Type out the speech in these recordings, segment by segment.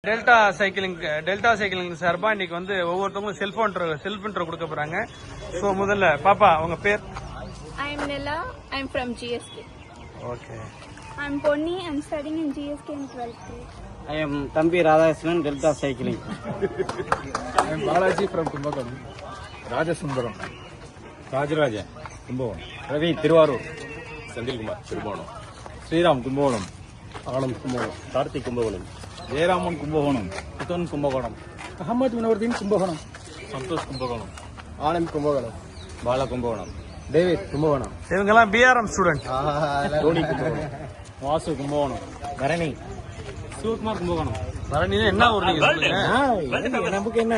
Delta cycling சார்பா இன்னைக்கு வந்து ஒவ்வொருத்தவங்களும் செல்ஃப் இன்ட்ரோ கொடுக்க போறாங்க. சோ முதல்ல பாப்பா உங்க பேர்? I am Nella. I am from GSK. Okay. I am Ponni. I am studying in GSK in 12th grade. I am Thambi Radhakrishnan, Delta Cycling. I am Balaji from Kumbakonam. Rajasundaram. Rajaraja, Kumbakonam. Ravi, Tiruvarur. Sandil Kumar, Tiruvanam. Sriram, Kumbakonam. Anand Kumbakonam. Karthik Kumbakonam. Jayaraman, Kumbakonam. Putan Kumbakonam. Ahmad Munawardin, Kumbakonam. Santosh Kumbakonam. Anand, Kumbakonam. Bala Kumbakonam. David, Kumbakonam. இவங்கெல்லாம் PRM student. Tony Kumbakonam. Vasu, Kumbakonam. Dharani. Sukumar Kumbakonam. வரணின்னு என்ன ஊர் நீங்க சொல்லுங்க. நமக்கு என்ன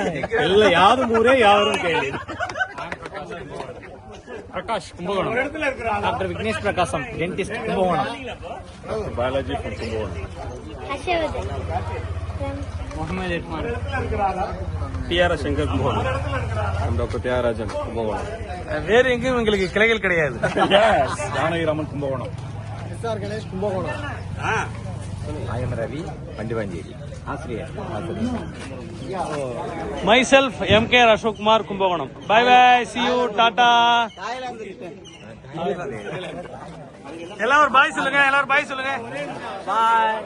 இல்ல யாரும் ஊரே யாரும் கேள்வி. Prakash Kumbakonam. Doctor Vignesh Prakasam, dentist Kumbakonam. Balaji from Kumbakonam. Mohammed Irfan. T.R. Shankar Kumbakonam. I'm Dr. Tyagarajan Kumbakonam. வேற எங்கேயும் உங்களுக்கு கிளைகள் கிடையாது. Yes. Janagi Raman Kumbakonam. S.R. Ganesh, Kumbakonam. I am Ravi, Pandivanjeri. ஆசிரியர். Myself M K Ashokkumar Kumbakonam. Bye bye, see you, டாடா. எல்லாரும் bye சொல்லுங்க. பாய்.